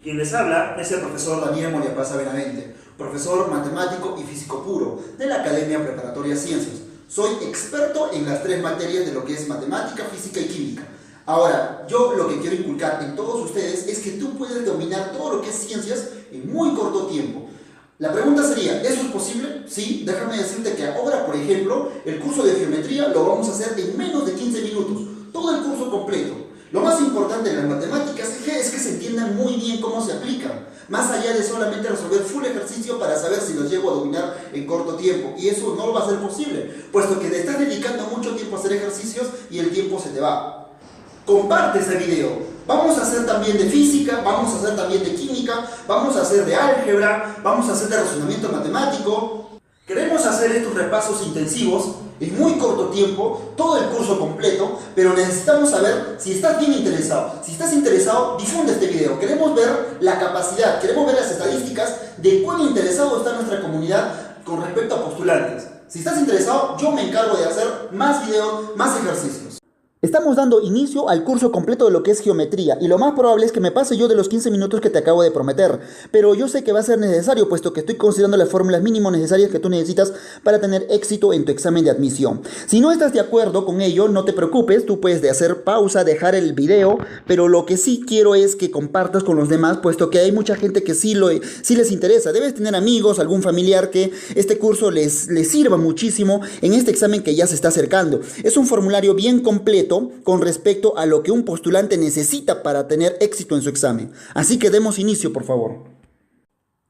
Quien les habla es el profesor Daniel Moriapasa Benavente, profesor matemático y físico puro de la Academia Preparatoria Ciencias. Soy experto en las tres materias de lo que es matemática, física y química. Ahora, yo lo que quiero inculcar en todos ustedes es que tú puedes dominar todo lo que es ciencias en muy corto tiempo. La pregunta sería, ¿eso es posible? Sí, déjame decirte que ahora, por ejemplo, el curso de geometría lo vamos a hacer en menos de 15 minutos, todo el curso completo. Lo más importante en las matemáticas es que se entiendan muy bien cómo se aplican, más allá de solamente resolver full ejercicio para saber si los llego a dominar en corto tiempo. Y eso no va a ser posible, puesto que te estás dedicando mucho tiempo a hacer ejercicios y el tiempo se te va. Comparte este video. Vamos a hacer también de física, vamos a hacer también de química, vamos a hacer de álgebra, vamos a hacer de razonamiento matemático. Queremos hacer estos repasos intensivos en muy corto tiempo, todo el curso completo, pero necesitamos saber si estás bien interesado. Si estás interesado, difunde este video. Queremos ver la capacidad, queremos ver las estadísticas de cuán interesado está nuestra comunidad con respecto a postulantes. Si estás interesado, yo me encargo de hacer más videos, más ejercicios. Estamos dando inicio al curso completo de lo que es geometría y lo más probable es que me pase yo de los 15 minutos que te acabo de prometer, pero yo sé que va a ser necesario puesto que estoy considerando las fórmulas mínimo necesarias que tú necesitas para tener éxito en tu examen de admisión. Si no estás de acuerdo con ello, no te preocupes, tú puedes hacer pausa, dejar el video, pero lo que sí quiero es que compartas con los demás puesto que hay mucha gente que sí les interesa. Debes tener amigos, algún familiar que este curso les sirva muchísimo en este examen que ya se está acercando. Es un formulario bien completo con respecto a lo que un postulante necesita para tener éxito en su examen. Así que demos inicio, por favor.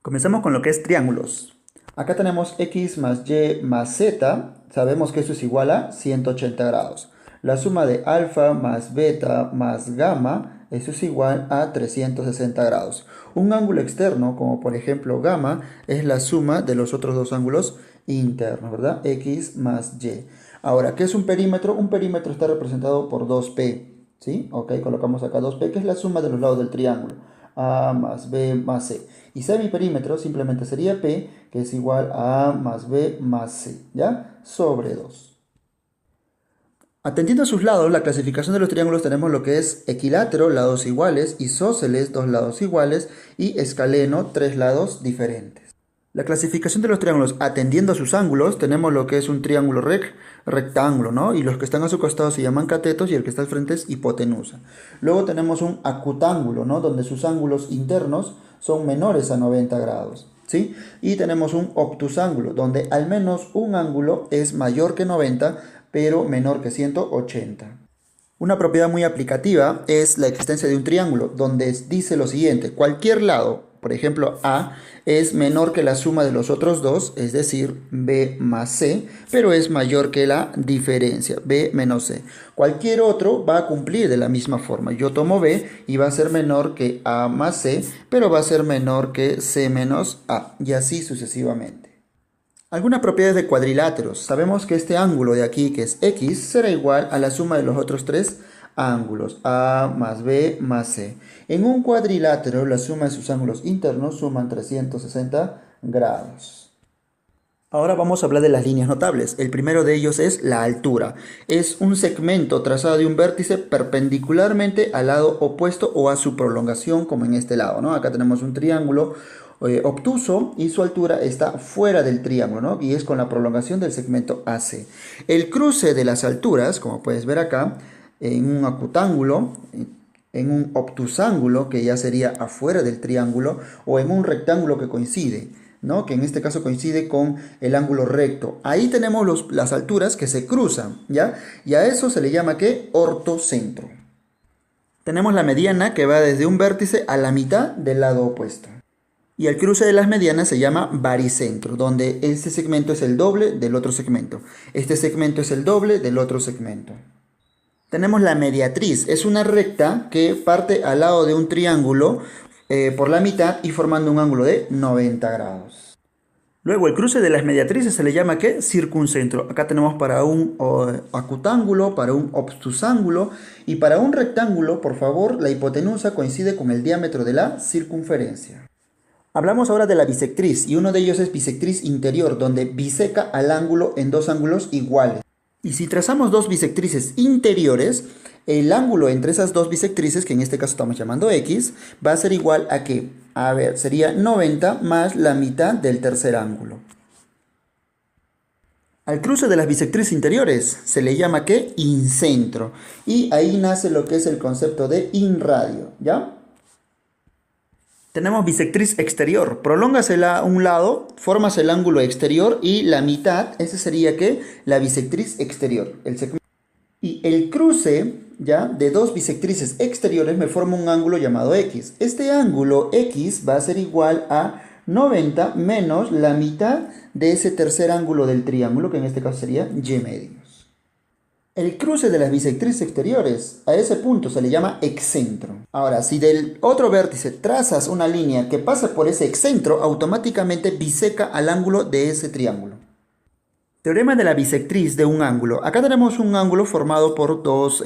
Comenzamos con lo que es triángulos. Acá tenemos x más y más z. Sabemos que eso es igual a 180 grados. La suma de alfa más beta más gamma, eso es igual a 360 grados. Un ángulo externo, como por ejemplo gamma, es la suma de los otros dos ángulos internos, ¿verdad? X más y. Ahora, ¿qué es un perímetro? Un perímetro está representado por 2p, ¿sí? Ok, colocamos acá 2p, que es la suma de los lados del triángulo. A más b más c. Y semiperímetro simplemente sería p, que es igual a A más b más c, ¿ya? Sobre 2. Atendiendo a sus lados, la clasificación de los triángulos tenemos lo que es equilátero, lados iguales, isósceles, dos lados iguales, y escaleno, tres lados diferentes. La clasificación de los triángulos atendiendo a sus ángulos, tenemos lo que es un triángulo rectángulo, ¿no? Y los que están a su costado se llaman catetos y el que está al frente es hipotenusa. Luego tenemos un acutángulo, ¿no? Donde sus ángulos internos son menores a 90 grados, ¿sí? Y tenemos un obtusángulo, donde al menos un ángulo es mayor que 90, pero menor que 180. Una propiedad muy aplicativa es la existencia de un triángulo, donde dice lo siguiente: cualquier lado, por ejemplo A, es menor que la suma de los otros dos, es decir, B más C, pero es mayor que la diferencia, B menos C. Cualquier otro va a cumplir de la misma forma. Yo tomo B y va a ser menor que A más C, pero va a ser menor que C menos A, y así sucesivamente. Algunas propiedades de cuadriláteros. Sabemos que este ángulo de aquí, que es X, será igual a la suma de los otros tres ángulos, A más B más C. En un cuadrilátero, la suma de sus ángulos internos suman 360 grados. Ahora vamos a hablar de las líneas notables. El primero de ellos es la altura. Es un segmento trazado de un vértice perpendicularmente al lado opuesto o a su prolongación, como en este lado, ¿no? Acá tenemos un triángulo obtuso y su altura está fuera del triángulo, ¿no? Y es con la prolongación del segmento AC. El cruce de las alturas, como puedes ver acá, en un acutángulo, en un obtusángulo, que ya sería afuera del triángulo, o en un rectángulo que coincide, ¿no? Que en este caso coincide con el ángulo recto. Ahí tenemos las alturas que se cruzan, ¿ya? Y a eso se le llama, ¿qué? Ortocentro. Tenemos la mediana que va desde un vértice a la mitad del lado opuesto. Y el cruce de las medianas se llama baricentro, donde este segmento es el doble del otro segmento. Este segmento es el doble del otro segmento. Tenemos la mediatriz. Es una recta que parte al lado de un triángulo por la mitad y formando un ángulo de 90 grados. Luego el cruce de las mediatrices se le llama, ¿qué? Circuncentro. Acá tenemos para un acutángulo, para un obtusángulo y para un rectángulo, por favor, la hipotenusa coincide con el diámetro de la circunferencia. Hablamos ahora de la bisectriz y uno de ellos es bisectriz interior, donde biseca al ángulo en dos ángulos iguales. Y si trazamos dos bisectrices interiores, el ángulo entre esas dos bisectrices, que en este caso estamos llamando X, va a ser igual a ¿qué? A ver, sería 90 más la mitad del tercer ángulo. Al cruce de las bisectrices interiores se le llama ¿qué? Incentro. Y ahí nace lo que es el concepto de inradio, ¿ya? Tenemos bisectriz exterior. Prolóngasela a un lado, formas el ángulo exterior y la mitad, ese sería ¿qué? La bisectriz exterior. Y el cruce, ¿ya? De dos bisectrices exteriores me forma un ángulo llamado X. Este ángulo X va a ser igual a 90 menos la mitad de ese tercer ángulo del triángulo, que en este caso sería Y medios. El cruce de las bisectrices exteriores, a ese punto se le llama excentro. Ahora, si del otro vértice trazas una línea que pasa por ese excentro, automáticamente biseca al ángulo de ese triángulo. Teorema de la bisectriz de un ángulo. Acá tenemos un ángulo formado por dos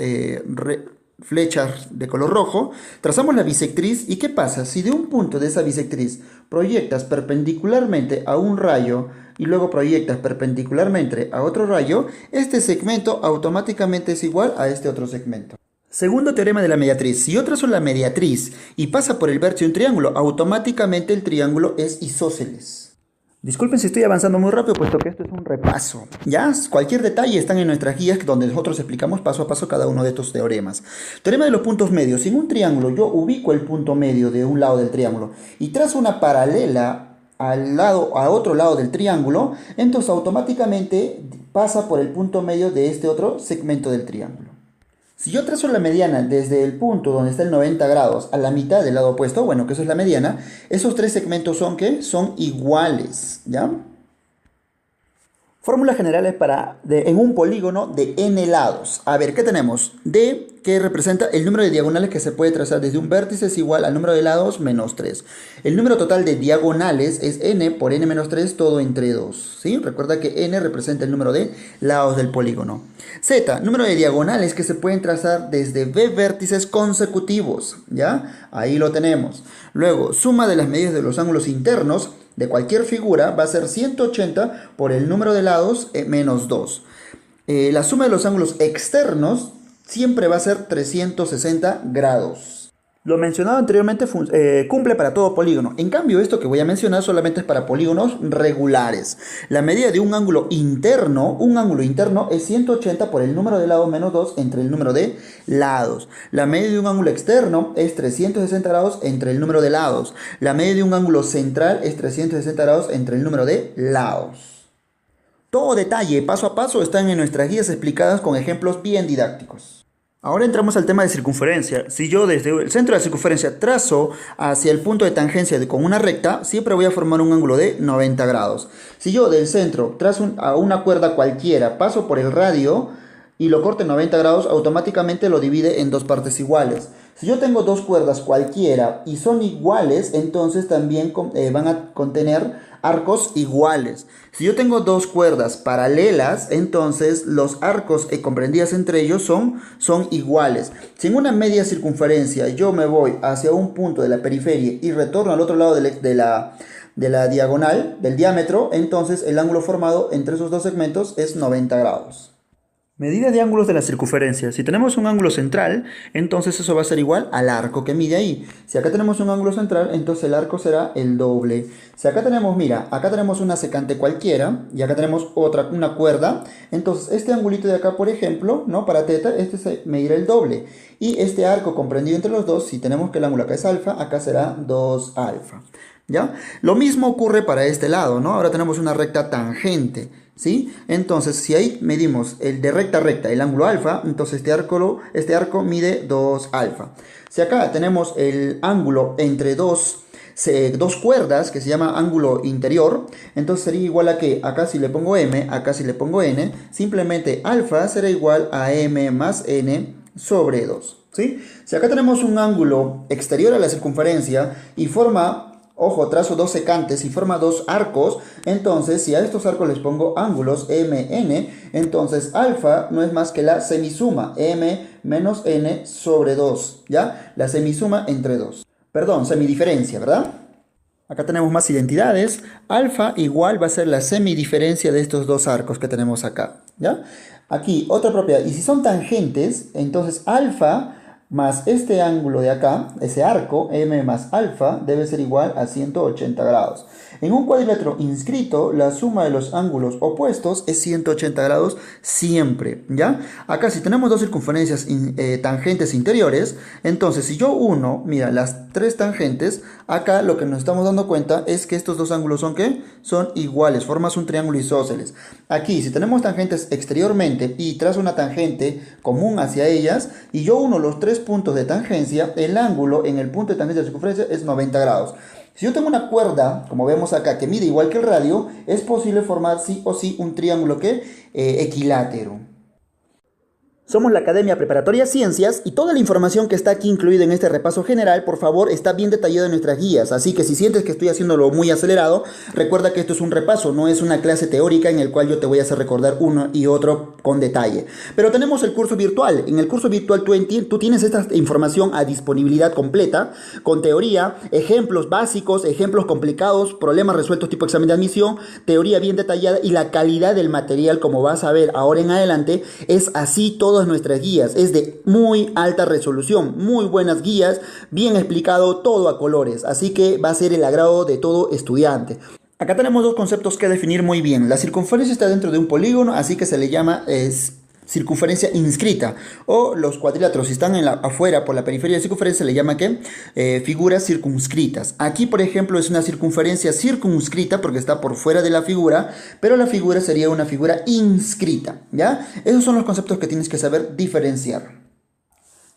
flechas de color rojo. Trazamos la bisectriz y ¿qué pasa? Si de un punto de esa bisectriz proyectas perpendicularmente a un rayo y luego proyectas perpendicularmente a otro rayo, este segmento automáticamente es igual a este otro segmento. Segundo teorema de la mediatriz. Si yo trazo la mediatriz y pasa por el vértice de un triángulo, automáticamente el triángulo es isósceles. Disculpen si estoy avanzando muy rápido, puesto que esto es un repaso. ¿Ya? Cualquier detalle están en nuestras guías donde nosotros explicamos paso a paso cada uno de estos teoremas. Teorema de los puntos medios. Si en un triángulo yo ubico el punto medio de un lado del triángulo y trazo una paralela a otro lado del triángulo, entonces automáticamente pasa por el punto medio de este otro segmento del triángulo. Si yo trazo la mediana desde el punto donde está el 90 grados a la mitad del lado opuesto, bueno, que eso es la mediana, esos tres segmentos son ¿qué? Son iguales, ¿ya? Fórmulas generales en un polígono de n lados. A ver, ¿qué tenemos? D, que representa el número de diagonales que se puede trazar desde un vértice, es igual al número de lados menos 3. El número total de diagonales es n por n menos 3, todo entre 2. ¿Sí? Recuerda que n representa el número de lados del polígono. Z, número de diagonales que se pueden trazar desde b vértices consecutivos. ¿Ya? Ahí lo tenemos. Luego, suma de las medidas de los ángulos internos de cualquier figura va a ser 180 por el número de lados menos 2. La suma de los ángulos externos siempre va a ser 360 grados. Lo mencionado anteriormente cumple para todo polígono. En cambio, esto que voy a mencionar solamente es para polígonos regulares. La medida de un ángulo interno es 180 por el número de lados menos 2 entre el número de lados. La medida de un ángulo externo es 360 grados entre el número de lados. La medida de un ángulo central es 360 grados entre el número de lados. Todo detalle, paso a paso, están en nuestras guías explicadas con ejemplos bien didácticos. Ahora entramos al tema de circunferencia. Si yo desde el centro de la circunferencia trazo hacia el punto de tangencia con una recta, siempre voy a formar un ángulo de 90 grados. Si yo del centro trazo a una cuerda cualquiera, paso por el radio y lo corto en 90 grados, automáticamente lo divide en dos partes iguales. Si yo tengo dos cuerdas cualquiera y son iguales, entonces también van a contener arcos iguales. Si yo tengo dos cuerdas paralelas, entonces los arcos comprendidas entre ellos son iguales. Si en una media circunferencia yo me voy hacia un punto de la periferia y retorno al otro lado de la diagonal, del diámetro, entonces el ángulo formado entre esos dos segmentos es 90 grados. Medida de ángulos de la circunferencia. Si tenemos un ángulo central, entonces eso va a ser igual al arco que mide ahí. Si acá tenemos un ángulo central, entonces el arco será el doble. Si acá tenemos, mira, acá tenemos una secante cualquiera y acá tenemos una cuerda, entonces este angulito de acá, por ejemplo, ¿no? Para teta, este se medirá el doble. Y este arco comprendido entre los dos, si tenemos que el ángulo acá es alfa, acá será 2 alfa. ¿Ya? Lo mismo ocurre para este lado, ¿no? Ahora tenemos una recta tangente, ¿sí? Entonces, si ahí medimos el de recta a recta, el ángulo alfa, entonces este arco mide 2 alfa. Si acá tenemos el ángulo entre dos cuerdas, que se llama ángulo interior, entonces sería igual a que acá si le pongo m, acá si le pongo n, simplemente alfa será igual a m más n sobre 2, ¿sí? Si acá tenemos un ángulo exterior a la circunferencia y forma... Ojo, trazo dos secantes y forma dos arcos, entonces si a estos arcos les pongo ángulos MN, entonces alfa no es más que la semisuma M menos N sobre 2, ¿ya? La semisuma entre 2. Perdón, semidiferencia, ¿verdad? Acá tenemos más identidades. Alfa igual va a ser la semidiferencia de estos dos arcos que tenemos acá, ¿ya? Aquí, otra propiedad. Y si son tangentes, entonces alfa más este ángulo de acá, ese arco, m más alfa, debe ser igual a 180 grados. En un cuadrilátero inscrito, la suma de los ángulos opuestos es 180 grados siempre, ¿ya? Acá si tenemos dos circunferencias tangentes interiores, entonces si yo uno, mira, las tres tangentes, acá lo que nos estamos dando cuenta es que estos dos ángulos son ¿qué? Son iguales, formas un triángulo isósceles. Aquí, si tenemos tangentes exteriormente y trazo una tangente común hacia ellas, y yo uno los tres puntos de tangencia, el ángulo en el punto de tangencia de circunferencia es 90 grados. Si yo tengo una cuerda, como vemos acá, que mide igual que el radio, es posible formar sí o sí un triángulo que equilátero. Somos la Academia Preparatoria Ciencias y toda la información que está aquí incluida en este repaso general, por favor, está bien detallada en nuestras guías. Así que si sientes que estoy haciéndolo muy acelerado, recuerda que esto es un repaso, no es una clase teórica en el cual yo te voy a hacer recordar uno y otro con detalle. Pero tenemos el curso virtual. En el curso virtual tú tienes esta información a disponibilidad completa, con teoría, ejemplos básicos, ejemplos complicados, problemas resueltos tipo examen de admisión, teoría bien detallada y la calidad del material, como vas a ver ahora en adelante, es así todo. Todas nuestras guías, es de muy alta resolución, muy buenas guías, bien explicado, todo a colores, así que va a ser el agrado de todo estudiante. Acá tenemos dos conceptos que definir muy bien. La circunferencia está dentro de un polígono, así que se le llama circunferencia inscrita, o los cuadriláteros si están afuera por la periferia de circunferencia se le llama ¿qué? Figuras circunscritas. Aquí por ejemplo es una circunferencia circunscrita porque está por fuera de la figura, pero la figura sería una figura inscrita, ¿ya? Esos son los conceptos que tienes que saber diferenciar.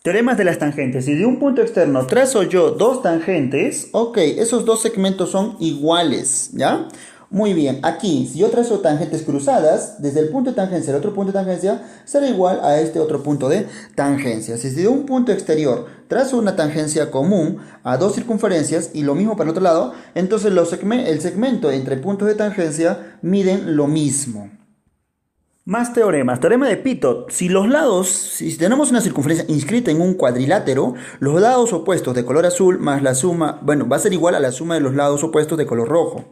Teoremas de las tangentes. Si de un punto externo trazo yo dos tangentes, ok, esos dos segmentos son iguales, ¿ya? Muy bien, aquí, si yo trazo tangentes cruzadas, desde el punto de tangencia al otro punto de tangencia, será igual a este otro punto de tangencia. Si de un punto exterior trazo una tangencia común a dos circunferencias y lo mismo para el otro lado, entonces el segmento entre puntos de tangencia miden lo mismo. Más teoremas. Teorema de Pitot. Si tenemos una circunferencia inscrita en un cuadrilátero, los lados opuestos de color azul más la suma, bueno, va a ser igual a la suma de los lados opuestos de color rojo.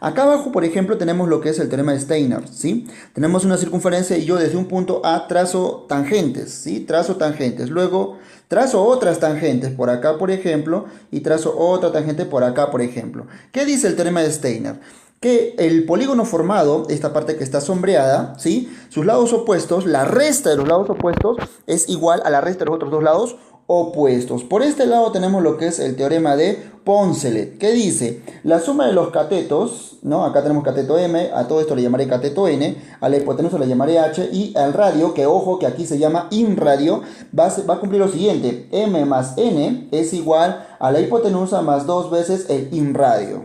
Acá abajo, por ejemplo, tenemos lo que es el teorema de Steiner, ¿sí? Tenemos una circunferencia y yo desde un punto A trazo tangentes, ¿sí? Trazo tangentes. Luego trazo otras tangentes por acá, por ejemplo, y trazo otra tangente por acá, por ejemplo. ¿Qué dice el teorema de Steiner? Que el polígono formado, esta parte que está sombreada, ¿sí? Sus lados opuestos, la resta de los lados opuestos es igual a la resta de los otros dos lados opuestos. Por este lado tenemos lo que es el teorema de Poncelet, que dice, la suma de los catetos, ¿no? Acá tenemos cateto M, a todo esto le llamaré cateto N, a la hipotenusa le llamaré H, y al radio, que ojo, que aquí se llama inradio, va a cumplir lo siguiente, M más N es igual a la hipotenusa más dos veces el inradio.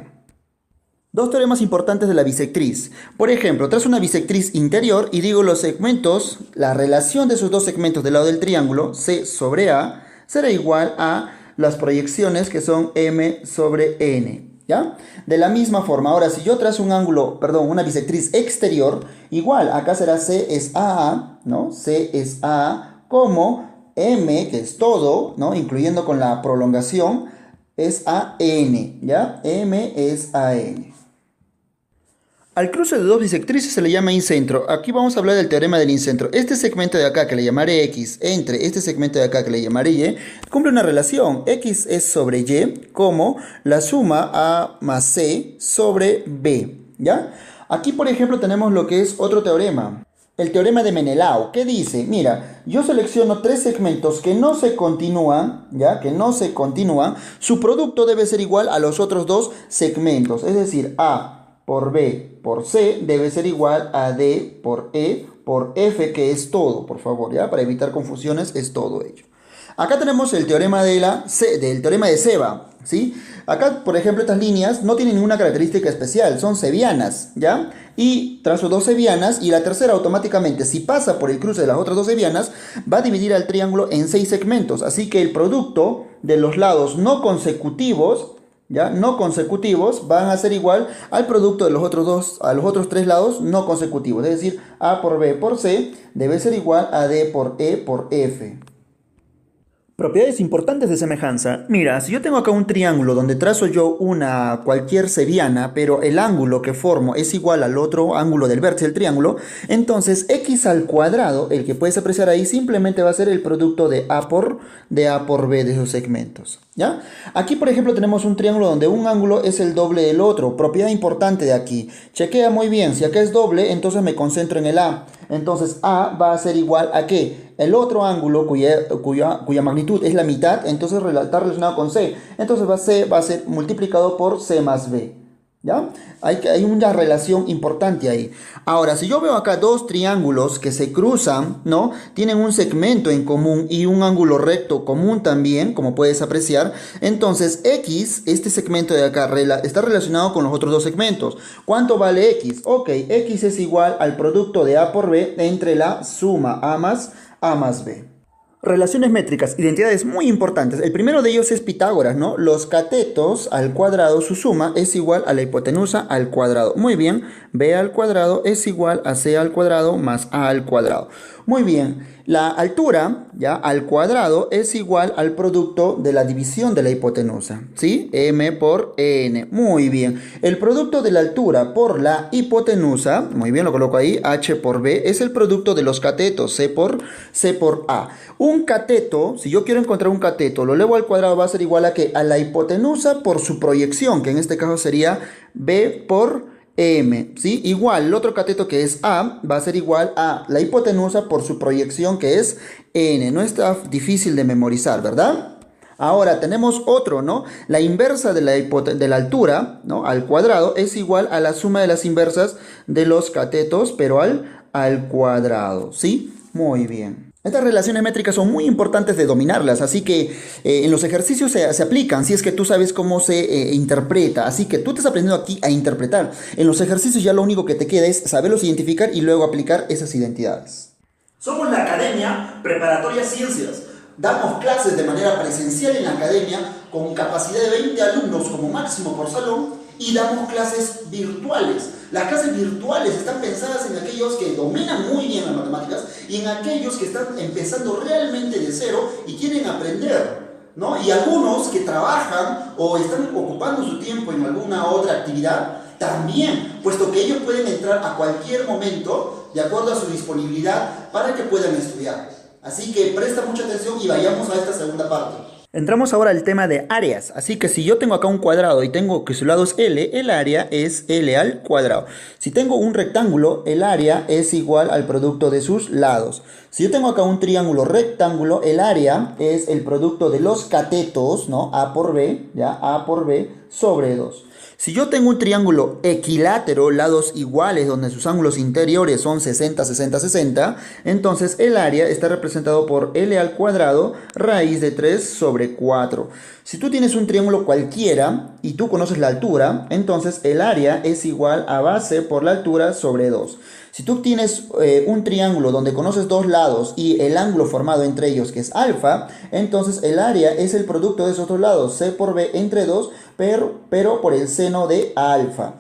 Dos teoremas importantes de la bisectriz. Por ejemplo, trazo una bisectriz interior y digo los segmentos, la relación de esos dos segmentos del lado del triángulo, C sobre A, será igual a las proyecciones que son M sobre N, ¿ya? De la misma forma, ahora si yo trazo una bisectriz exterior, igual, acá será C es AA, ¿no? C es AA, como M, que es todo, ¿no? Incluyendo con la prolongación, es AN, ¿ya? M es AN. Al cruce de dos bisectrices se le llama incentro. Aquí vamos a hablar del teorema del incentro. Este segmento de acá que le llamaré X entre este segmento de acá que le llamaré Y cumple una relación. X es sobre Y como la suma A más C sobre B, ¿ya? Aquí por ejemplo tenemos lo que es otro teorema. El teorema de Menelau, ¿qué dice? Mira, yo selecciono tres segmentos que no se continúan, ¿ya? Que no se continúan. Su producto debe ser igual a los otros dos segmentos, es decir, A por B por C debe ser igual a D por E por F, que es todo, por favor, ¿ya? Para evitar confusiones es todo ello. Acá tenemos el teorema del teorema de Ceva, ¿sí? Acá, por ejemplo, estas líneas no tienen ninguna característica especial, son cebianas, ¿ya? Y trazo dos cebianas y la tercera automáticamente, si pasa por el cruce de las otras dos cebianas, va a dividir al triángulo en 6 segmentos. Así que el producto de los lados no consecutivos, ¿ya? No consecutivos van a ser igual al producto de los otros tres lados no consecutivos. Es decir, A por B por C debe ser igual a D por E por F. Propiedades importantes de semejanza. Mira, si yo tengo acá un triángulo donde trazo yo una cualquier seriana, pero el ángulo que formo es igual al otro ángulo del vértice del triángulo, entonces x al cuadrado, el que puedes apreciar ahí, simplemente va a ser el producto de A por B de esos segmentos. ¿Ya? Aquí, por ejemplo, tenemos un triángulo donde un ángulo es el doble del otro. Propiedad importante de aquí. Chequea muy bien. Si acá es doble, entonces me concentro en el A. Entonces A va a ser igual a ¿qué? El otro ángulo cuya magnitud es la mitad, entonces está relacionado con C. Entonces va a ser multiplicado por C más B. ¿Ya? Hay una relación importante ahí. Ahora, si yo veo acá dos triángulos que se cruzan, ¿no? Tienen un segmento en común y un ángulo recto común también, como puedes apreciar. Entonces, X, este segmento de acá, está relacionado con los otros dos segmentos. ¿Cuánto vale X? Ok, X es igual al producto de A por B entre la suma A más B. Relaciones métricas, identidades muy importantes. El primero de ellos es Pitágoras, ¿no? Los catetos al cuadrado, su suma es igual a la hipotenusa al cuadrado. Muy bien, B al cuadrado es igual a C al cuadrado más A al cuadrado. Muy bien, la altura, ya, al cuadrado es igual al producto de la división de la hipotenusa, ¿sí? M por N. Muy bien. El producto de la altura por la hipotenusa, muy bien, lo coloco ahí, H por B, es el producto de los catetos, C por A. Un cateto, si yo quiero encontrar un cateto, lo elevo al cuadrado, va a ser igual a ¿qué? A la hipotenusa por su proyección, que en este caso sería B por M, ¿sí? Igual, el otro cateto que es A va a ser igual a la hipotenusa por su proyección que es N. No está difícil de memorizar, ¿verdad? Ahora tenemos otro, ¿no? La inversa de la altura, ¿no? Al cuadrado es igual a la suma de las inversas de los catetos, pero al cuadrado, ¿sí? Muy bien. Estas relaciones métricas son muy importantes de dominarlas, así que en los ejercicios se aplican si es que tú sabes cómo se interpreta. Así que tú estás aprendiendo aquí a interpretar. En los ejercicios ya lo único que te queda es saberlos identificar y luego aplicar esas identidades. Somos la Academia Preparatoria Ciencias. Damos clases de manera presencial en la academia con capacidad de 20 alumnos como máximo por salón y damos clases virtuales. Las clases virtuales están pensadas en aquellos que dominan muy bien las matemáticas y en aquellos que están empezando realmente de cero y quieren aprender, ¿no? Y algunos que trabajan o están ocupando su tiempo en alguna otra actividad también, puesto que ellos pueden entrar a cualquier momento de acuerdo a su disponibilidad para que puedan estudiar. Así que presta mucha atención y vayamos a esta segunda parte. Entramos ahora al tema de áreas, así que si yo tengo acá un cuadrado y tengo que su lado es L, el área es L al cuadrado. Si tengo un rectángulo, el área es igual al producto de sus lados. Si yo tengo acá un triángulo rectángulo, el área es el producto de los catetos, ¿no? A por B, ¿ya? A por B sobre 2. Si yo tengo un triángulo equilátero, lados iguales, donde sus ángulos interiores son 60, 60, 60, entonces el área está representado por L al cuadrado, raíz de 3 sobre 4. Si tú tienes un triángulo cualquiera y tú conoces la altura, entonces el área es igual a base por la altura sobre 2. Si tú tienes un triángulo donde conoces dos lados y el ángulo formado entre ellos que es alfa, entonces el área es el producto de esos dos lados, C por B entre 2, pero por el seno de alfa.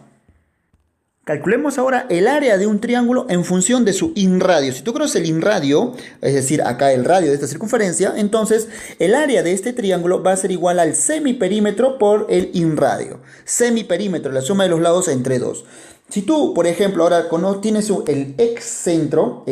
Calculemos ahora el área de un triángulo en función de su inradio. Si tú conoces el inradio, es decir, acá el radio de esta circunferencia, entonces el área de este triángulo va a ser igual al semiperímetro por el inradio. Semiperímetro, la suma de los lados entre 2. Si tú, por ejemplo, ahora tienes el excentro,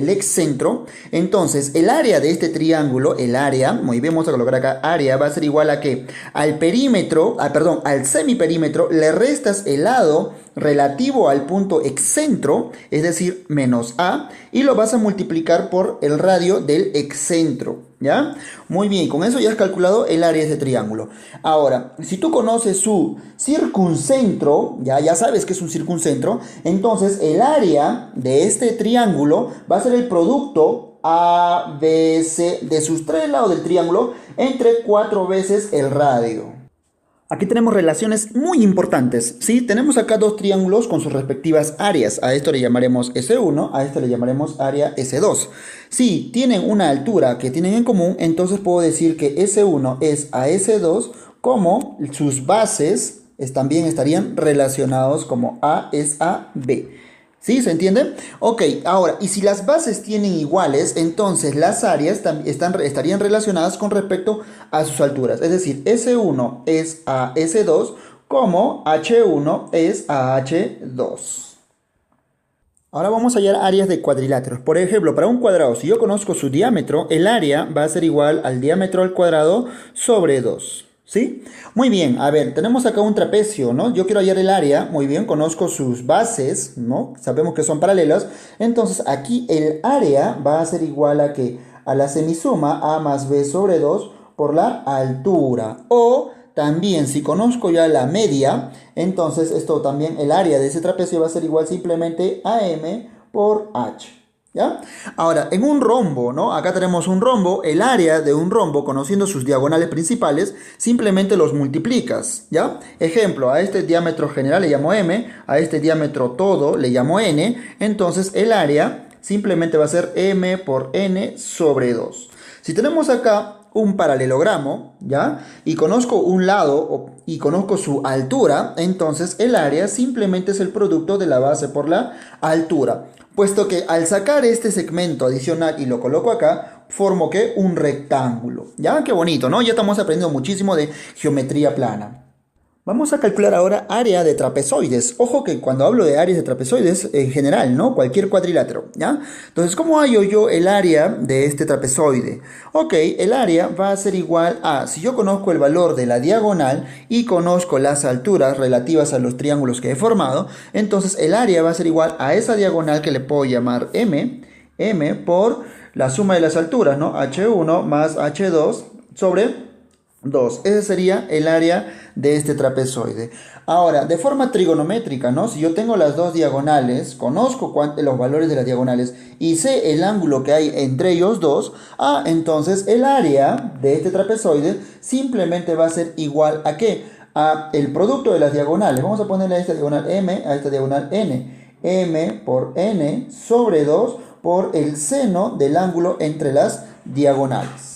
entonces el área de este triángulo, el área, muy bien, vamos a colocar acá, área va a ser igual a ¿qué? Al perímetro, al semiperímetro, le restas el lado relativo al punto excentro, es decir, menos A, y lo vas a multiplicar por el radio del excentro, ¿ya? Muy bien, con eso ya has calculado el área de ese triángulo. Ahora, si tú conoces su circuncentro, ya sabes que es un circuncentro, entonces el área de este triángulo va a ser el producto ABC de sus tres lados del triángulo entre 4 veces el radio. Aquí tenemos relaciones muy importantes, ¿sí? Tenemos acá dos triángulos con sus respectivas áreas. A esto le llamaremos S1, a esto le llamaremos área S2. Si tienen una altura que tienen en común, entonces puedo decir que S1 es a S2 como sus bases también estarían relacionados como A es a B. ¿Sí? ¿Se entiende? Ok, ahora, y si las bases tienen iguales, entonces las áreas estarían relacionadas con respecto a sus alturas. Es decir, S1 es a S2 como H1 es a H2. Ahora vamos a hallar áreas de cuadriláteros. Por ejemplo, para un cuadrado, si yo conozco su diámetro, el área va a ser igual al diámetro al cuadrado sobre 2. ¿Sí? Muy bien, a ver, tenemos acá un trapecio, ¿no? Yo quiero hallar el área, muy bien, conozco sus bases, ¿no? Sabemos que son paralelas. Entonces, aquí el área va a ser igual a ¿qué? A la semisuma A más B sobre 2 por la altura. O también, si conozco ya la media, entonces esto también, el área de ese trapecio va a ser igual simplemente a m por h. ¿Ya? Ahora, en un rombo, ¿no? Acá tenemos un rombo, el área de un rombo, conociendo sus diagonales principales, simplemente los multiplicas, ¿ya? Ejemplo, a este diámetro general le llamo m, a este diámetro todo le llamo n, entonces el área simplemente va a ser m por n sobre 2. Si tenemos acá un paralelogramo, ¿ya? Y conozco un lado y conozco su altura, entonces el área simplemente es el producto de la base por la altura. Puesto que al sacar este segmento adicional y lo coloco acá, formo que un rectángulo. ¿Ya? Qué bonito, ¿no? Ya estamos aprendiendo muchísimo de geometría plana. Vamos a calcular ahora área de trapezoides. Ojo que cuando hablo de áreas de trapezoides, en general, ¿no? Cualquier cuadrilátero, ¿ya? Entonces, ¿cómo hallo yo el área de este trapezoide? Ok, el área va a ser igual a, si yo conozco el valor de la diagonal y conozco las alturas relativas a los triángulos que he formado, entonces el área va a ser igual a esa diagonal que le puedo llamar m por la suma de las alturas, ¿no? H1 más H2 sobre 2. Ese sería el área de este trapezoide. Ahora, de forma trigonométrica, ¿no? Si yo tengo las dos diagonales, conozco los valores de las diagonales y sé el ángulo que hay entre ellos dos, entonces el área de este trapezoide simplemente va a ser igual a ¿qué? A el producto de las diagonales. Vamos a ponerle a esta diagonal m, a esta diagonal n. M por n sobre 2 por el seno del ángulo entre las diagonales.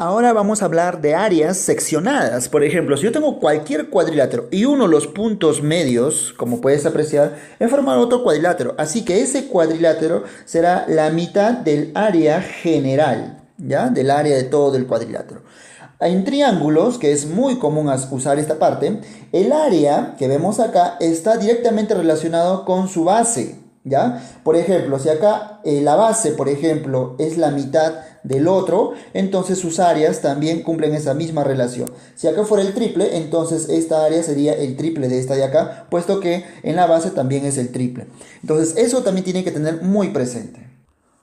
Ahora vamos a hablar de áreas seccionadas. Por ejemplo, si yo tengo cualquier cuadrilátero y uno de los puntos medios, como puedes apreciar, he formado otro cuadrilátero. Así que ese cuadrilátero será la mitad del área general, ¿ya? Del área de todo el cuadrilátero. En triángulos, que es muy común usar esta parte, el área que vemos acá está directamente relacionado con su base, ¿ya? Por ejemplo, si acá la base, por ejemplo, es la mitad del otro, entonces sus áreas también cumplen esa misma relación. Si acá fuera el triple, entonces esta área sería el triple de esta de acá, puesto que en la base también es el triple. Entonces eso también tiene que tener muy presente.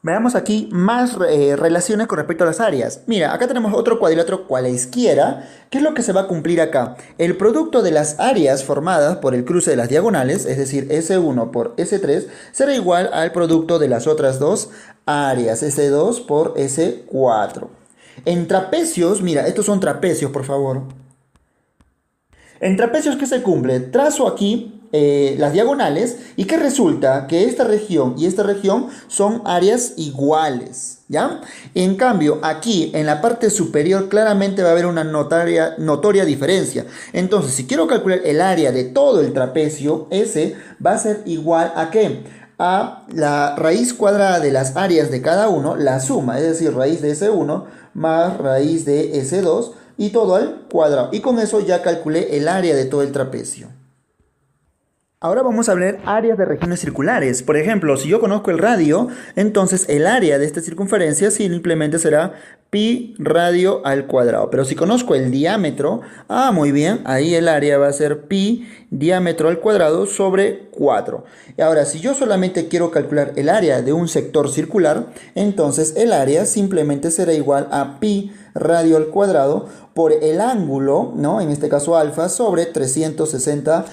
Veamos aquí más relaciones con respecto a las áreas. Mira, acá tenemos otro cuadrilátero cualesquiera. ¿Qué es lo que se va a cumplir acá? El producto de las áreas formadas por el cruce de las diagonales, es decir, S1 por S3, será igual al producto de las otras dos áreas, S2 por S4. En trapecios, mira, estos son trapecios, por favor. En trapecios, ¿qué se cumple? Trazo aquí las diagonales y que resulta que esta región y esta región son áreas iguales, ¿ya? En cambio, aquí en la parte superior claramente va a haber una notoria diferencia. Entonces, si quiero calcular el área de todo el trapecio, ese va a ser igual a ¿qué? A la raíz cuadrada de las áreas de cada uno, la suma, es decir, raíz de S1 más raíz de S2 y todo al cuadrado. Y con eso ya calculé el área de todo el trapecio. Ahora vamos a ver áreas de regiones circulares. Por ejemplo, si yo conozco el radio, entonces el área de esta circunferencia simplemente será pi radio al cuadrado. Pero si conozco el diámetro, muy bien, ahí el área va a ser pi diámetro al cuadrado sobre 4. Y ahora, si yo solamente quiero calcular el área de un sector circular, entonces el área simplemente será igual a pi radio al cuadrado por el ángulo, ¿no? En este caso alfa, sobre 360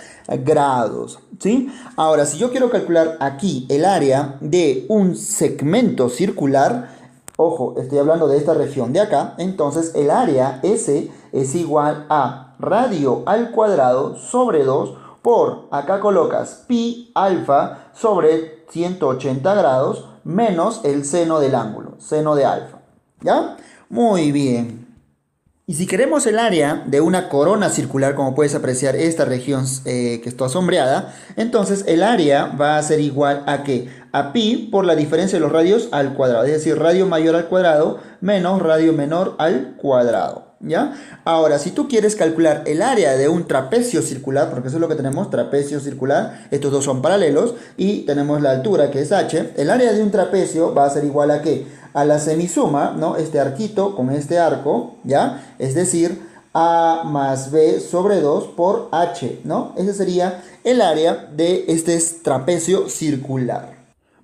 grados, ¿sí? Ahora, si yo quiero calcular aquí el área de un segmento circular, ojo, estoy hablando de esta región de acá, entonces el área S es igual a radio al cuadrado sobre 2 por, acá colocas pi alfa sobre 180 grados menos el seno del ángulo, seno de alfa, ¿ya? Muy bien. Y si queremos el área de una corona circular, como puedes apreciar esta región que está sombreada, entonces el área va a ser igual a ¿qué? A pi por la diferencia de los radios al cuadrado, es decir, radio mayor al cuadrado menos radio menor al cuadrado. ¿Ya? Ahora, si tú quieres calcular el área de un trapecio circular, porque eso es lo que tenemos, trapecio circular, estos dos son paralelos, y tenemos la altura que es h, el área de un trapecio va a ser igual a ¿qué? A la semisuma, ¿no? Este arquito con este arco, ¿ya? Es decir, a más b sobre 2 por h, ¿no? Ese sería el área de este trapecio circular.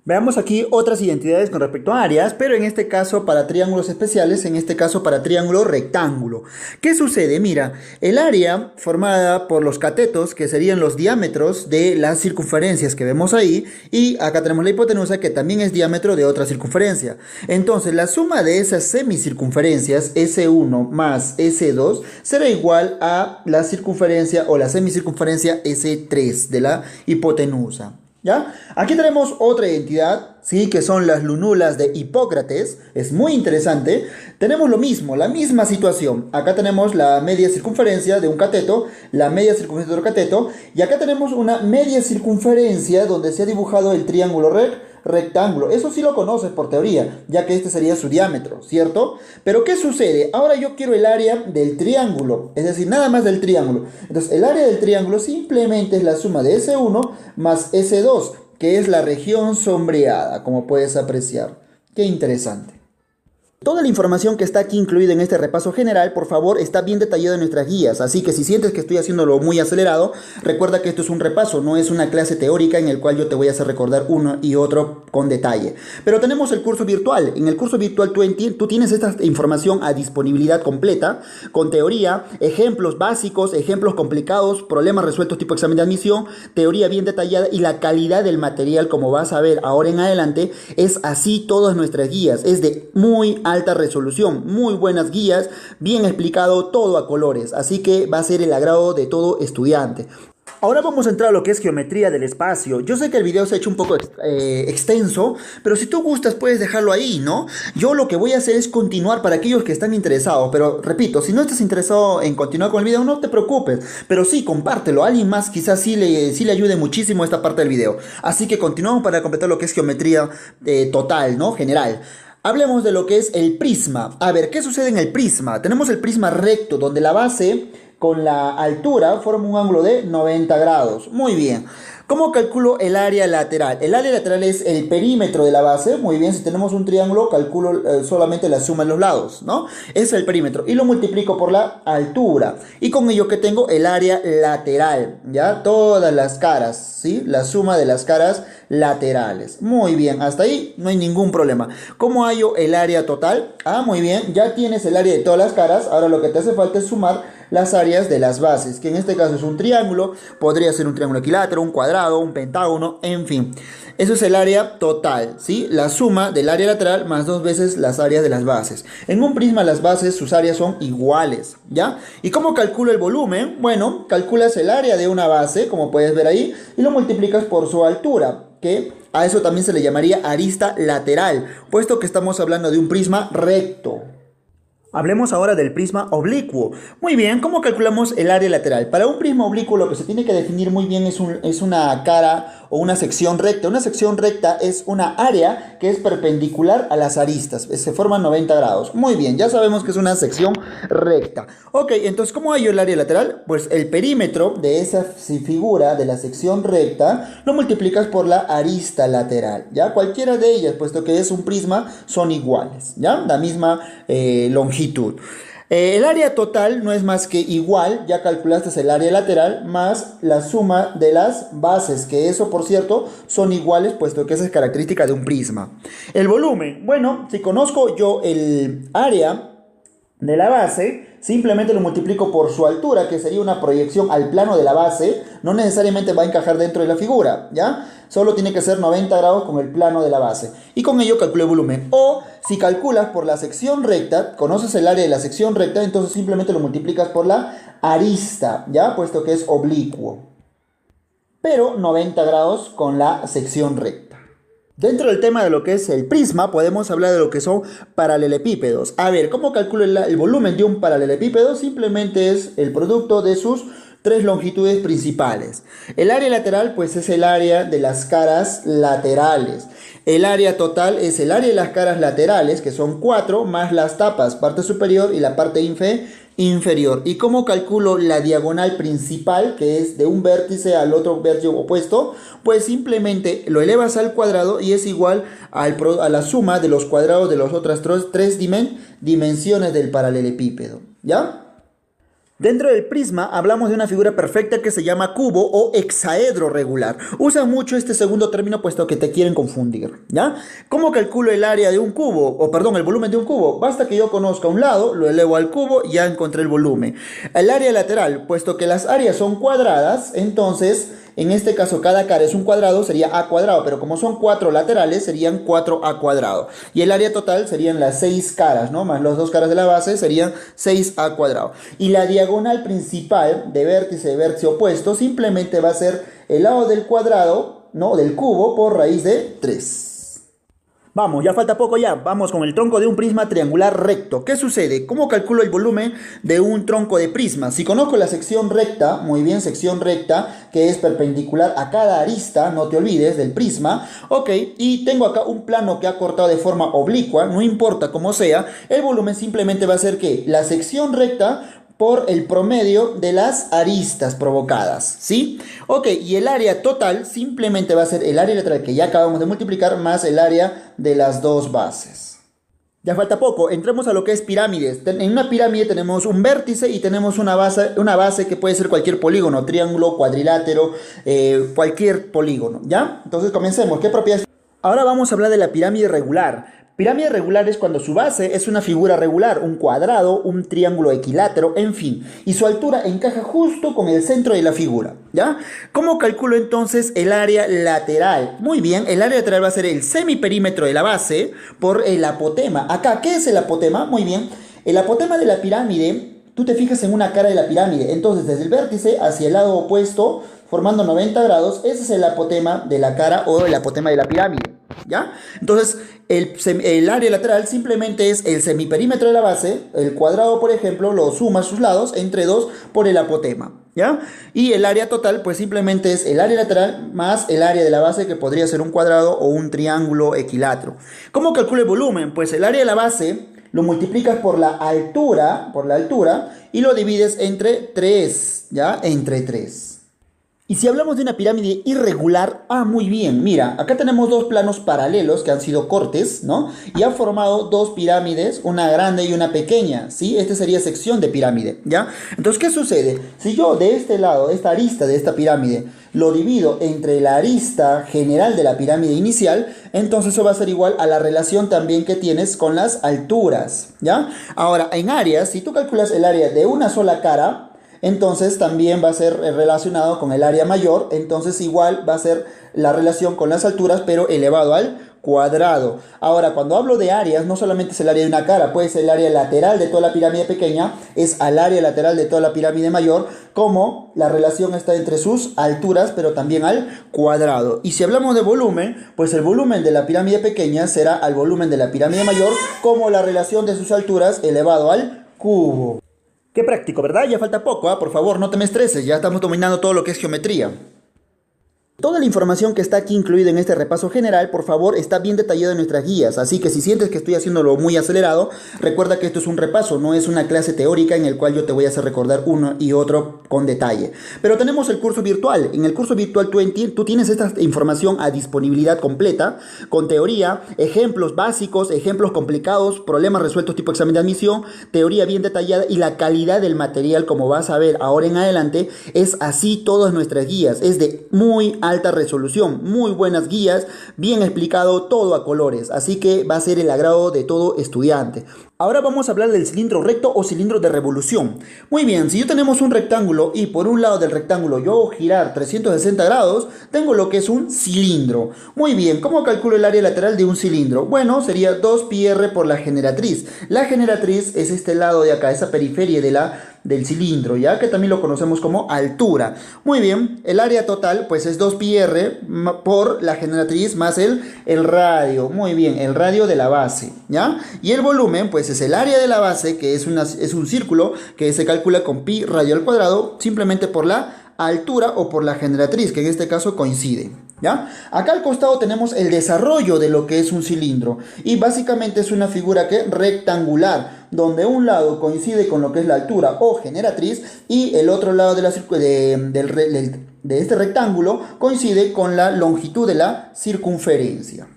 Veamos aquí otras identidades con respecto a áreas, pero en este caso para triángulos especiales, en este caso para triángulo rectángulo. ¿Qué sucede? Mira, el área formada por los catetos, que serían los diámetros de las circunferencias que vemos ahí, y acá tenemos la hipotenusa, que también es diámetro de otra circunferencia. Entonces, la suma de esas semicircunferencias, S1 más S2, será igual a la circunferencia o la semicircunferencia S3 de la hipotenusa. ¿Ya? Aquí tenemos otra identidad, ¿sí? Que son las lunulas de Hipócrates. Es muy interesante. Tenemos lo mismo, la misma situación. Acá tenemos la media circunferencia de un cateto, la media circunferencia de otro cateto, y acá tenemos una media circunferencia donde se ha dibujado el triángulo rectángulo. Eso sí lo conoces por teoría, ya que este sería su diámetro, ¿cierto? Pero ¿qué sucede? Ahora yo quiero el área del triángulo, es decir, nada más del triángulo. Entonces, el área del triángulo simplemente es la suma de S1 más S2, que es la región sombreada, como puedes apreciar. Qué interesante. Toda la información que está aquí incluida en este repaso general, por favor, está bien detallada en nuestras guías, así que si sientes que estoy haciéndolo muy acelerado, recuerda que esto es un repaso, no es una clase teórica en el cual yo te voy a hacer recordar uno y otro con detalle. Pero tenemos el curso virtual. En el curso virtual tú tienes esta información a disponibilidad completa, con teoría, ejemplos básicos, ejemplos complicados, problemas resueltos tipo examen de admisión, teoría bien detallada, y la calidad del material, como vas a ver ahora en adelante, es así todas nuestras guías, es de muy alta resolución, muy buenas guías, bien explicado todo a colores, así que va a ser el agrado de todo estudiante. Ahora vamos a entrar a lo que es geometría del espacio. Yo sé que el video se ha hecho un poco extenso, pero si tú gustas puedes dejarlo ahí, ¿no? Yo lo que voy a hacer es continuar para aquellos que están interesados, pero repito, si no estás interesado en continuar con el video, no te preocupes, pero sí, compártelo, a alguien más quizás sí le ayude muchísimo esta parte del video. Así que continuamos para completar lo que es geometría total, ¿no? General. Hablemos de lo que es el prisma. A ver, ¿qué sucede en el prisma? Tenemos el prisma recto, donde la base con la altura forma un ángulo de 90 grados. Muy bien. ¿Cómo calculo el área lateral? El área lateral es el perímetro de la base. Muy bien, si tenemos un triángulo, calculo solamente la suma en los lados, ¿no? Es el perímetro. Y lo multiplico por la altura. Y con ello que tengo el área lateral, ¿ya? Todas las caras, ¿sí? La suma de las caras laterales. Muy bien, hasta ahí no hay ningún problema. ¿Cómo hallo el área total? Ah, muy bien, ya tienes el área de todas las caras. Ahora lo que te hace falta es sumar las áreas de las bases, que en este caso es un triángulo, podría ser un triángulo equilátero, un cuadrado, un pentágono, en fin. Eso es el área total, ¿sí? La suma del área lateral más dos veces las áreas de las bases. En un prisma las bases, sus áreas son iguales, ¿ya? ¿Y cómo calculo el volumen? Bueno, calculas el área de una base, como puedes ver ahí, y lo multiplicas por su altura, que a eso también se le llamaría arista lateral, puesto que estamos hablando de un prisma recto. Hablemos ahora del prisma oblicuo. Muy bien, ¿cómo calculamos el área lateral? Para un prisma oblicuo lo que se tiene que definir muy bien es una cara o una sección recta. Una sección recta es una área que es perpendicular a las aristas. Se forman 90 grados. Muy bien, ya sabemos que es una sección recta. Ok, entonces, ¿cómo hallo el área lateral? Pues el perímetro de esa figura de la sección recta lo multiplicas por la arista lateral, ¿ya? Cualquiera de ellas, puesto que es un prisma, son iguales, ¿ya? La misma longitud. El área total no es más que igual, ya calculaste el área lateral, más la suma de las bases, que eso por cierto son iguales, puesto que esa es característica de un prisma. El volumen, bueno, si conozco yo el área de la base, simplemente lo multiplico por su altura, que sería una proyección al plano de la base, no necesariamente va a encajar dentro de la figura, ¿ya? Solo tiene que ser 90 grados con el plano de la base. Y con ello calculo el volumen. O si calculas por la sección recta, conoces el área de la sección recta, entonces simplemente lo multiplicas por la arista, ¿ya? Puesto que es oblicuo. Pero 90 grados con la sección recta. Dentro del tema de lo que es el prisma, podemos hablar de lo que son paralelepípedos. A ver, ¿cómo calculo el volumen de un paralelepípedo? Simplemente es el producto de sus tres longitudes principales. El área lateral, pues es el área de las caras laterales. El área total es el área de las caras laterales, que son 4, más las tapas, parte superior y la parte inferior. ¿Y cómo calculo la diagonal principal, que es de un vértice al otro vértice opuesto? Pues simplemente lo elevas al cuadrado y es igual a la suma de los cuadrados de las otras tres dimensiones del paralelepípedo. ¿Ya? Dentro del prisma hablamos de una figura perfecta que se llama cubo o hexaedro regular. Usan mucho este segundo término puesto que te quieren confundir, ¿ya? ¿Cómo calculo el área de un cubo? O perdón, el volumen de un cubo. Basta que yo conozca un lado, lo elevo al cubo y ya encontré el volumen. El área lateral, puesto que las áreas son cuadradas, entonces en este caso cada cara es un cuadrado, sería a cuadrado, pero como son 4 laterales, serían 4a cuadrado. Y el área total serían las 6 caras, ¿no? Más las 2 caras de la base serían 6a cuadrado. Y la diagonal principal de vértice opuesto simplemente va a ser el lado del cuadrado, ¿no? Del cubo por raíz de 3. Vamos, ya falta poco ya. Vamos con el tronco de un prisma triangular recto. ¿Qué sucede? ¿Cómo calculo el volumen de un tronco de prisma? Si conozco la sección recta, muy bien, sección recta, que es perpendicular a cada arista, no te olvides del prisma, ok, y tengo acá un plano que ha cortado de forma oblicua, no importa cómo sea, el volumen simplemente va a ser que la sección recta por el promedio de las aristas provocadas, ¿sí? Ok, y el área total simplemente va a ser el área lateral que ya acabamos de multiplicar más el área de las dos bases. Ya falta poco, entremos a lo que es pirámides. En una pirámide tenemos un vértice y tenemos una base que puede ser cualquier polígono, triángulo, cuadrilátero, cualquier polígono, ¿ya? Entonces comencemos, ¿qué propiedades? Ahora vamos a hablar de la pirámide regular. Pirámide regular es cuando su base es una figura regular, un cuadrado, un triángulo equilátero, en fin, y su altura encaja justo con el centro de la figura, ¿ya? ¿Cómo calculo entonces el área lateral? Muy bien, el área lateral va a ser el semiperímetro de la base por el apotema. Acá, ¿qué es el apotema? Muy bien, el apotema de la pirámide, tú te fijas en una cara de la pirámide, entonces desde el vértice hacia el lado opuesto, formando 90 grados, ese es el apotema de la cara o el apotema de la pirámide, ¿ya? Entonces, el área lateral simplemente es el semiperímetro de la base, el cuadrado, por ejemplo, lo suma a sus lados entre 2 por el apotema, ¿ya? Y el área total, pues simplemente es el área lateral más el área de la base, que podría ser un cuadrado o un triángulo equilátero. ¿Cómo calculo el volumen? Pues el área de la base lo multiplicas por la altura, y lo divides entre 3, ¿ya? Entre 3. Y si hablamos de una pirámide irregular, muy bien, mira, acá tenemos dos planos paralelos que han sido cortes, ¿no? Y han formado dos pirámides, una grande y una pequeña, ¿sí? Esta sería sección de pirámide, ¿ya? Entonces, ¿qué sucede? Si yo de este lado, esta arista de esta pirámide, lo divido entre la arista general de la pirámide inicial, entonces eso va a ser igual a la relación también que tienes con las alturas, ¿ya? Ahora, en áreas, si tú calculas el área de una sola cara, entonces también va a ser relacionado con el área mayor, entonces igual va a ser la relación con las alturas, pero elevado al cuadrado. Ahora, cuando hablo de áreas, no solamente es el área de una cara, puede ser el área lateral de toda la pirámide pequeña, es al área lateral de toda la pirámide mayor, como la relación está entre sus alturas, pero también al cuadrado. Y si hablamos de volumen, pues el volumen de la pirámide pequeña será al volumen de la pirámide mayor, como la relación de sus alturas elevado al cubo. Qué práctico, ¿verdad? Ya falta poco, por favor, no te me estreses, ya estamos dominando todo lo que es geometría. Toda la información que está aquí incluida en este repaso general, por favor, está bien detallada en nuestras guías, así que si sientes que estoy haciéndolo muy acelerado, recuerda que esto es un repaso, no es una clase teórica en el cual yo te voy a hacer recordar uno y otro con detalle. Pero tenemos el curso virtual. En el curso virtual tú tienes esta información a disponibilidad completa, con teoría, ejemplos básicos, ejemplos complicados, problemas resueltos tipo examen de admisión, teoría bien detallada y la calidad del material, como vas a ver ahora en adelante, es así todas nuestras guías, es de muy alta resolución, muy buenas guías, bien explicado todo a colores, así que va a ser el agrado de todo estudiante. Ahora vamos a hablar del cilindro recto o cilindro de revolución. Muy bien, si yo tenemos un rectángulo y por un lado del rectángulo yo hago girar 360 grados, tengo lo que es un cilindro. Muy bien, ¿cómo calculo el área lateral de un cilindro? Bueno, sería 2πr por la generatriz. La generatriz es este lado de acá, esa periferia del cilindro, ya que también lo conocemos como altura. Muy bien, el área total pues es 2πr por la generatriz más el radio. Muy bien, el radio de la base, ¿ya? Y el volumen pues es el área de la base, que es un círculo que se calcula con pi radio al cuadrado, simplemente por la altura o por la generatriz, que en este caso coincide, ¿ya? Acá al costado tenemos el desarrollo de lo que es un cilindro, y básicamente es una figura que rectangular, donde un lado coincide con lo que es la altura o generatriz y el otro lado de este rectángulo coincide con la longitud de la circunferencia.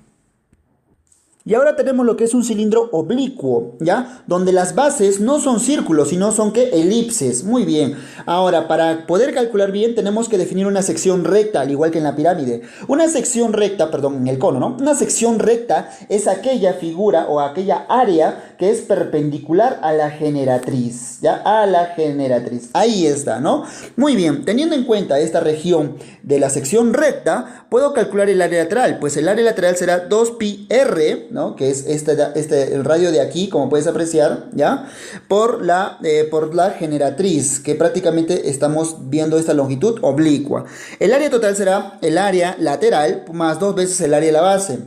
Y ahora tenemos lo que es un cilindro oblicuo, ¿ya? Donde las bases no son círculos, sino son ¿qué? Elipses. Muy bien. Ahora, para poder calcular bien, tenemos que definir una sección recta, al igual que en la pirámide. Una sección recta, perdón, en el cono, ¿no? Una sección recta es aquella figura o aquella área que es perpendicular a la generatriz, ¿ya? A la generatriz. Ahí está, ¿no? Muy bien. Teniendo en cuenta esta región de la sección recta, puedo calcular el área lateral. Pues el área lateral será 2πr, ¿no? Que es el radio de aquí, como puedes apreciar, ¿ya? Por la generatriz, que prácticamente estamos viendo esta longitud oblicua. El área total será el área lateral más 2 veces el área de la base.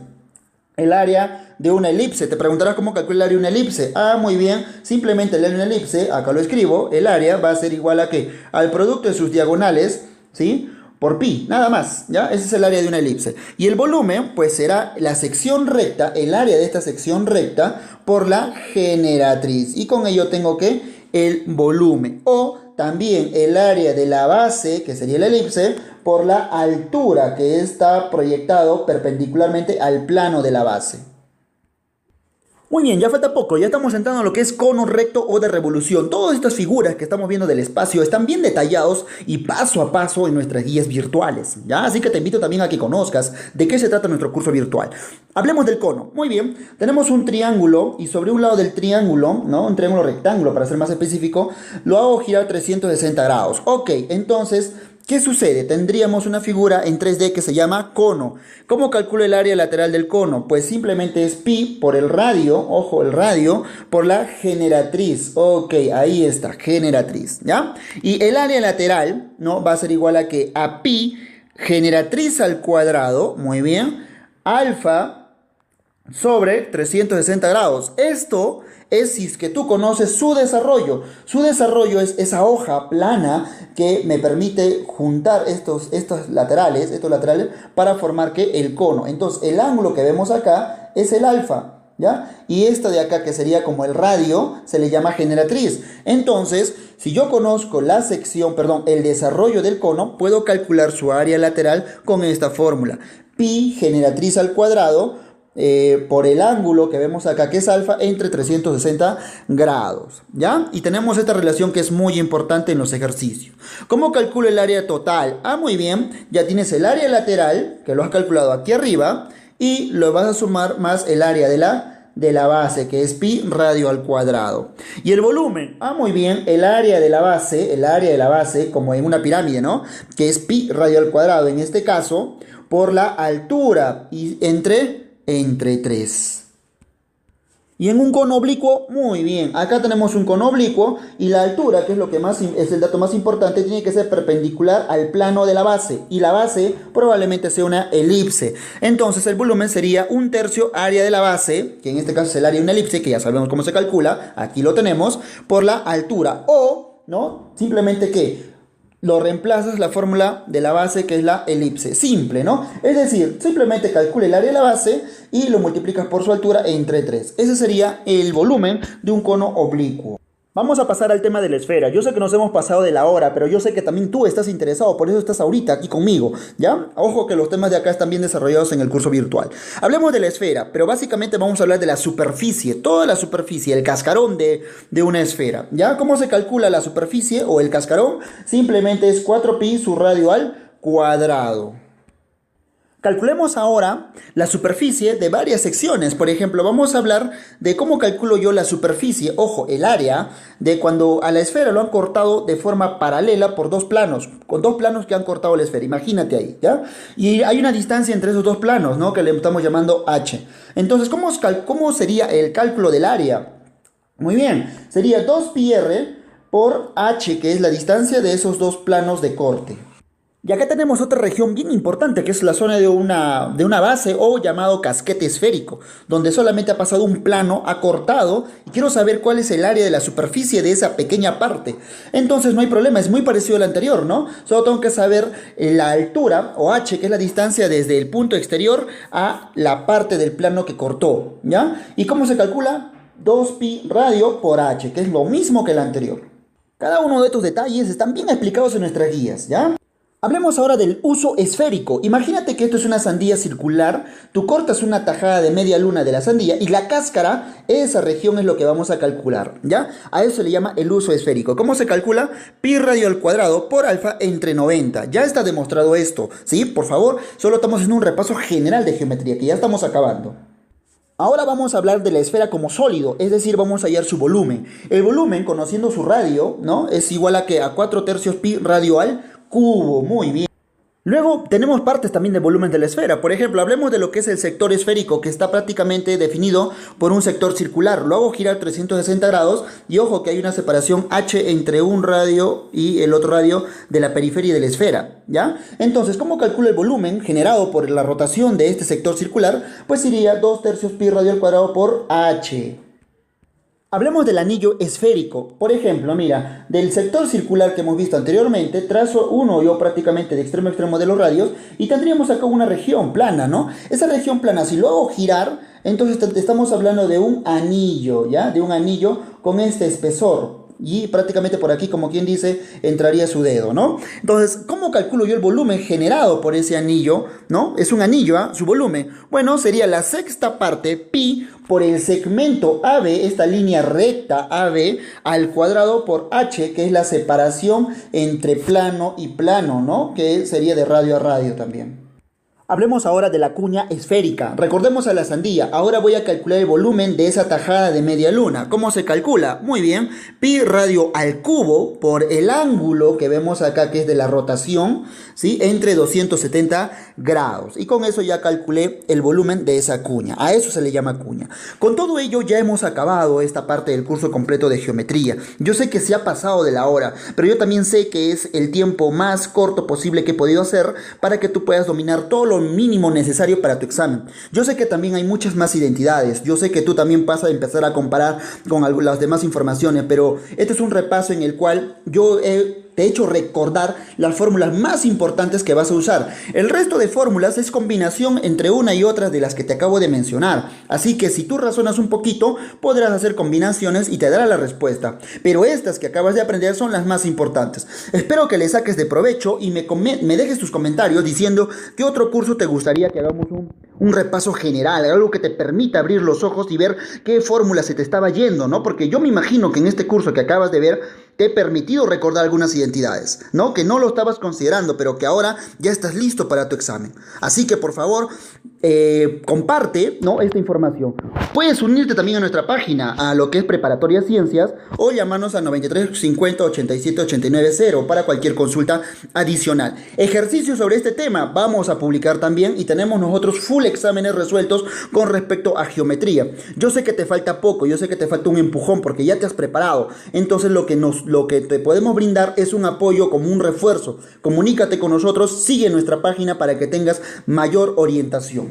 El área de una elipse. Te preguntarás cómo calcular el área de una elipse. Ah, muy bien. Simplemente el área de una elipse, acá lo escribo, el área va a ser igual a ¿qué? Al producto de sus diagonales, ¿sí? Por pi, nada más, ¿ya? Ese es el área de una elipse. Y el volumen, pues será la sección recta, el área de esta sección recta por la generatriz. Y con ello tengo que el volumen. O también el área de la base, que sería la elipse, por la altura que está proyectado perpendicularmente al plano de la base. Muy bien, ya falta poco, ya estamos entrando en lo que es cono, recto o de revolución. Todas estas figuras que estamos viendo del espacio están bien detallados y paso a paso en nuestras guías virtuales, ¿ya? Así que te invito también a que conozcas de qué se trata nuestro curso virtual. Hablemos del cono. Muy bien, tenemos un triángulo y sobre un lado del triángulo, ¿no? Un triángulo rectángulo para ser más específico, lo hago girar 360 grados. Ok, entonces, ¿qué sucede? Tendríamos una figura en 3D que se llama cono. ¿Cómo calculo el área lateral del cono? Pues simplemente es pi por el radio, ojo, el radio, por la generatriz. Ok, ahí está, generatriz, ¿ya? Y el área lateral, ¿no? Va a ser igual a ¿qué? A pi generatriz al cuadrado, muy bien, alfa sobre 360 grados. Esto es si es que tú conoces su desarrollo. Su desarrollo es esa hoja plana que me permite juntar estos laterales para formar ¿qué? El cono. Entonces el ángulo que vemos acá es el alfa, ¿ya? Y esta de acá, que sería como el radio, se le llama generatriz. Entonces, si yo conozco el desarrollo del cono, puedo calcular su área lateral con esta fórmula. Pi generatriz al cuadrado por el ángulo que vemos acá, que es alfa, entre 360 grados, ¿ya? Y tenemos esta relación que es muy importante en los ejercicios. ¿Cómo calculo el área total? Ah, muy bien, ya tienes el área lateral, que lo has calculado aquí arriba, y lo vas a sumar más el área de la base, que es pi radio al cuadrado. Y el volumen, ah, muy bien, el área de la base, como en una pirámide, ¿no? Que es pi radio al cuadrado, en este caso, por la altura, y entre 3. Y en un cono oblicuo, muy bien, acá tenemos un cono oblicuo y la altura, que es lo que es el dato más importante, tiene que ser perpendicular al plano de la base, y la base probablemente sea una elipse. Entonces el volumen sería 1/3 área de la base, que en este caso es el área de una elipse, que ya sabemos cómo se calcula, aquí lo tenemos, por la altura, o, ¿no? Simplemente que lo reemplazas la fórmula de la base, que es la elipse, simple, ¿no? Es decir, simplemente calcula el área de la base y lo multiplicas por su altura entre 3. Ese sería el volumen de un cono oblicuo. Vamos a pasar al tema de la esfera. Yo sé que nos hemos pasado de la hora, pero yo sé que también tú estás interesado, por eso estás ahorita aquí conmigo, ¿ya? Ojo que los temas de acá están bien desarrollados en el curso virtual. Hablemos de la esfera, pero básicamente vamos a hablar de la superficie, toda la superficie, el cascarón de una esfera, ¿ya? ¿Cómo se calcula la superficie o el cascarón? Simplemente es 4pi su radio al cuadrado. Calculemos ahora la superficie de varias secciones. Por ejemplo, vamos a hablar de cómo calculo yo la superficie, ojo, el área, de cuando a la esfera lo han cortado de forma paralela por dos planos, con dos planos que han cortado la esfera, imagínate ahí, ¿ya? Y hay una distancia entre esos dos planos, ¿no? Que le estamos llamando h. Entonces, ¿cómo sería el cálculo del área? Muy bien, sería 2πr por h, que es la distancia de esos dos planos de corte. Y acá tenemos otra región bien importante, que es la zona de una base o llamado casquete esférico, donde solamente ha pasado un plano, ha cortado, y quiero saber cuál es el área de la superficie de esa pequeña parte. Entonces no hay problema, es muy parecido al anterior, ¿no? Solo tengo que saber la altura, o h, que es la distancia desde el punto exterior a la parte del plano que cortó, ¿ya? ¿Y cómo se calcula? 2pi radio por h, que es lo mismo que el anterior. Cada uno de estos detalles están bien explicados en nuestras guías, ¿ya? Hablemos ahora del uso esférico. Imagínate que esto es una sandía circular, tú cortas una tajada de media luna de la sandía y la cáscara, esa región es lo que vamos a calcular, ¿ya? A eso se le llama el uso esférico. ¿Cómo se calcula? Pi radio al cuadrado por alfa entre 90. Ya está demostrado esto, ¿sí? Por favor, solo estamos haciendo un repaso general de geometría, que ya estamos acabando. Ahora vamos a hablar de la esfera como sólido, es decir, vamos a hallar su volumen. El volumen, conociendo su radio, ¿no? Es igual a que a 4/3 pi radio al cubo. Muy bien. Luego tenemos partes también del volumen de la esfera. Por ejemplo, hablemos de lo que es el sector esférico, que está prácticamente definido por un sector circular. Lo hago girar 360 grados y ojo que hay una separación h entre un radio y el otro radio de la periferia de la esfera, ¿ya? Entonces, ¿cómo calculo el volumen generado por la rotación de este sector circular? Pues sería 2/3 pi radio al cuadrado por h. Hablemos del anillo esférico. Por ejemplo, mira, del sector circular que hemos visto anteriormente, trazo uno yo prácticamente de extremo a extremo de los radios y tendríamos acá una región plana, ¿no? Esa región plana, si lo hago girar, entonces estamos hablando de un anillo, ¿ya? De un anillo con este espesor. Y prácticamente por aquí, como quien dice, entraría su dedo, ¿no? Entonces, ¿cómo calculo yo el volumen generado por ese anillo, ¿no? Es un anillo, ¿ah? Su volumen. Bueno, sería la sexta parte pi por el segmento AB, esta línea recta AB, al cuadrado por h, que es la separación entre plano y plano, ¿no? Que sería de radio a radio también. Hablemos ahora de la cuña esférica. Recordemos a la sandía. Ahora voy a calcular el volumen de esa tajada de media luna. ¿Cómo se calcula? Muy bien. Pi radio al cubo por el ángulo que vemos acá, que es de la rotación, ¿sí? Entre 270 grados. Y con eso ya calculé el volumen de esa cuña. A eso se le llama cuña. Con todo ello ya hemos acabado esta parte del curso completo de geometría. Yo sé que se ha pasado de la hora, pero yo también sé que es el tiempo más corto posible que he podido hacer para que tú puedas dominar todo lo mínimo necesario para tu examen. Yo sé que también hay muchas más identidades, yo sé que tú también vas a empezar a comparar con las demás informaciones, pero este es un repaso en el cual yo te he hecho recordar las fórmulas más importantes que vas a usar. El resto de fórmulas es combinación entre una y otra de las que te acabo de mencionar, así que si tú razonas un poquito podrás hacer combinaciones y te dará la respuesta, pero estas que acabas de aprender son las más importantes. Espero que le saques de provecho y me dejes tus comentarios diciendo qué otro curso te gustaría que hagamos un repaso general, algo que te permita abrir los ojos y ver qué fórmula se te estaba yendo, ¿no? Porque yo me imagino que en este curso que acabas de ver te he permitido recordar algunas identidades, ¿no? Que no lo estabas considerando, pero que ahora ya estás listo para tu examen. Así que por favor, comparte, ¿no? Esta información. Puedes unirte también a nuestra página, a lo que es Preparatoria Ciencias, o llamarnos al 93 50 87 89 0 para cualquier consulta adicional. Ejercicios sobre este tema vamos a publicar también y tenemos nosotros full exámenes resueltos con respecto a geometría. Yo sé que te falta poco, yo sé que te falta un empujón porque ya te has preparado. Entonces lo que te podemos brindar es un apoyo como un refuerzo. Comunícate con nosotros, sigue nuestra página para que tengas mayor orientación.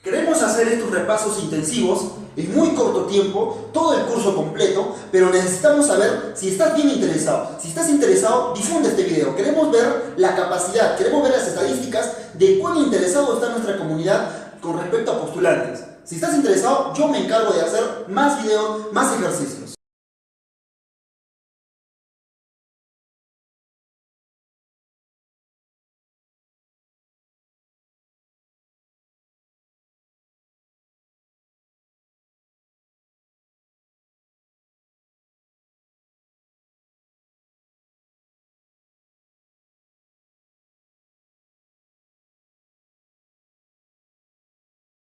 Queremos hacer estos repasos intensivos en muy corto tiempo, todo el curso completo, pero necesitamos saber si estás bien interesado. Si estás interesado, difunde este video. Queremos ver la capacidad, queremos ver las estadísticas de cuán interesado está nuestra comunidad con respecto a postulantes. Si estás interesado, yo me encargo de hacer más videos, más ejercicios.